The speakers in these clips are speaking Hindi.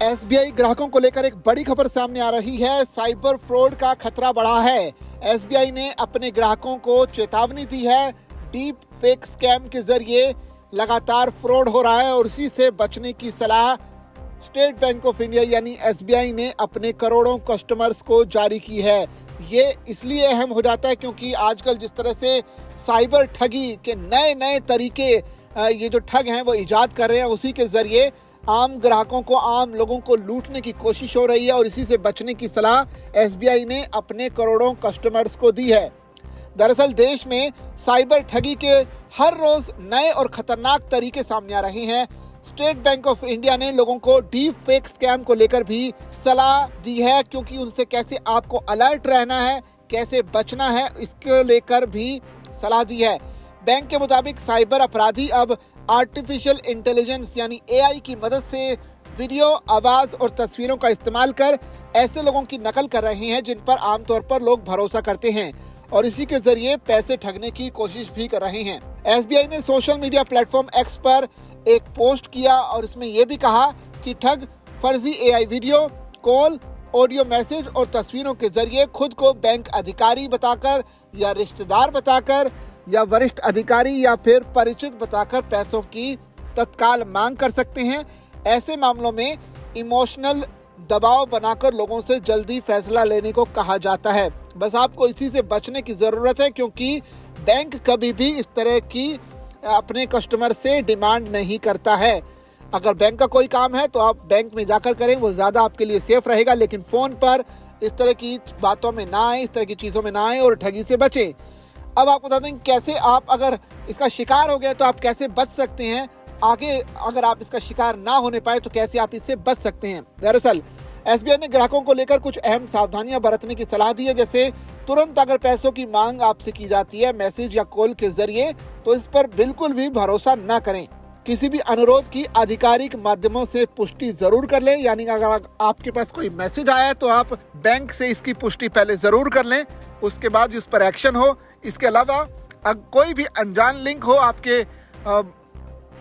एसबीआई ग्राहकों को लेकर एक बड़ी खबर सामने आ रही है। साइबर फ्रॉड का खतरा बढ़ा है। एसबीआई ने अपने ग्राहकों को चेतावनी दी है। डीप फेक स्कैम के जरिए लगातार फ्रॉड हो रहा है और उसी से बचने की सलाह स्टेट बैंक ऑफ इंडिया यानी एसबीआई ने अपने करोड़ों कस्टमर्स को जारी की है। ये इसलिए अहम हो जाता है क्योंकि आजकल जिस तरह से साइबर ठगी के नए नए तरीके ये जो ठग हैं वो इजाद कर रहे हैं, उसी के जरिए आम ग्राहकों को, आम लोगों को लूटने की कोशिश हो रही है और इसी से बचने की सलाह एसबीआई ने अपने करोड़ों कस्टमर्स को दी है। दरअसल देश में साइबर ठगी के हर रोज नए और खतरनाक तरीके सामने आ रहे हैं। स्टेट बैंक ऑफ इंडिया ने लोगों को डीप फेक स्कैम को लेकर भी सलाह दी है क्योंकि उनसे कैसे आपको अलर्ट रहना है, कैसे बचना है, इसको लेकर भी सलाह दी है। बैंक के मुताबिक साइबर अपराधी अब आर्टिफिशियल इंटेलिजेंस यानी एआई की मदद से वीडियो, आवाज और तस्वीरों का इस्तेमाल कर ऐसे लोगों की नकल कर रहे हैं जिन पर आमतौर पर लोग भरोसा करते हैं और इसी के जरिए पैसे ठगने की कोशिश भी कर रहे हैं। एसबीआई ने सोशल मीडिया प्लेटफॉर्म एक्स पर एक पोस्ट किया और इसमें यह भी कहा कि ठग फर्जी AI video, call, audio message और तस्वीरों के जरिए खुद को बैंक अधिकारी बताकर या रिश्तेदार बताकर या वरिष्ठ अधिकारी या फिर परिचित बताकर पैसों की तत्काल मांग कर सकते हैं। ऐसे मामलों में इमोशनल दबाव बनाकर लोगों से जल्दी फैसला लेने को कहा जाता है। बस आपको इसी से बचने की जरूरत है क्योंकि बैंक कभी भी इस तरह की अपने कस्टमर से डिमांड नहीं करता है। अगर बैंक का कोई काम है तो आप बैंक में जाकर करें, वो ज्यादा आपके लिए सेफ रहेगा, लेकिन फोन पर इस तरह की बातों में ना आए, इस तरह की चीजों में ना आए और ठगी से बचें। अब आपको बता दें कैसे आप अगर इसका शिकार हो गए तो आप कैसे बच सकते हैं। आगे अगर आप इसका शिकार ना होने पाए तो कैसे आप इससे बच सकते हैं। दरअसल एसबीआई ने ग्राहकों को लेकर कुछ अहम सावधानियां बरतने की सलाह दी है। जैसे तुरंत अगर पैसों की मांग आपसे की जाती है मैसेज या कॉल के जरिए तो इस पर बिल्कुल भी भरोसा न करें। किसी भी अनुरोध की आधिकारिक माध्यमों से पुष्टि जरूर कर लें, यानी अगर आपके पास कोई मैसेज आया है तो आप बैंक से इसकी पुष्टि पहले जरूर कर लें, उसके बाद उस पर एक्शन हो। इसके अलावा कोई भी अनजान लिंक हो आपके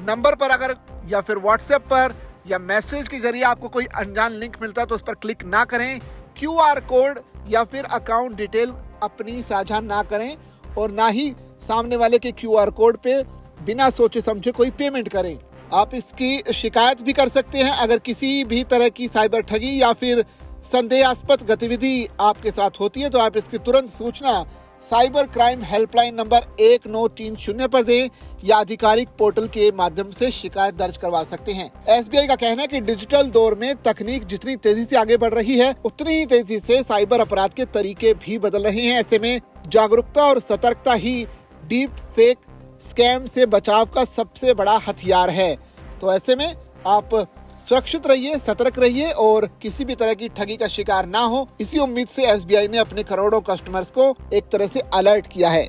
नंबर पर अगर या फिर व्हाट्सएप पर या मैसेज के जरिए आपको कोई अनजान लिंक मिलता है तो उस पर क्लिक ना करें। क्यूआर कोड या फिर अकाउंट डिटेल अपनी साझा ना करें और ना ही सामने वाले के क्यूआर कोड पे बिना सोचे समझे कोई पेमेंट करें। आप इसकी शिकायत भी कर सकते हैं अगर किसी भी तरह की साइबर ठगी या फिर संदेहास्पद गतिविधि आपके साथ होती है तो आप इसकी तुरंत सूचना साइबर क्राइम हेल्पलाइन नंबर 1930 पर दें या आधिकारिक पोर्टल के माध्यम से शिकायत दर्ज करवा सकते हैं। एसबीआई का कहना है कि डिजिटल दौर में तकनीक जितनी तेजी से आगे बढ़ रही है उतनी ही तेजी से साइबर अपराध के तरीके भी बदल रहे हैं। ऐसे में जागरूकता और सतर्कता ही डीप फेक स्कैम से बचाव का सबसे बड़ा हथियार है। तो ऐसे में आप सुरक्षित रहिए, सतर्क रहिए और किसी भी तरह की ठगी का शिकार ना हो, इसी उम्मीद से एसबीआई ने अपने करोड़ों कस्टमर्स को एक तरह से अलर्ट किया है।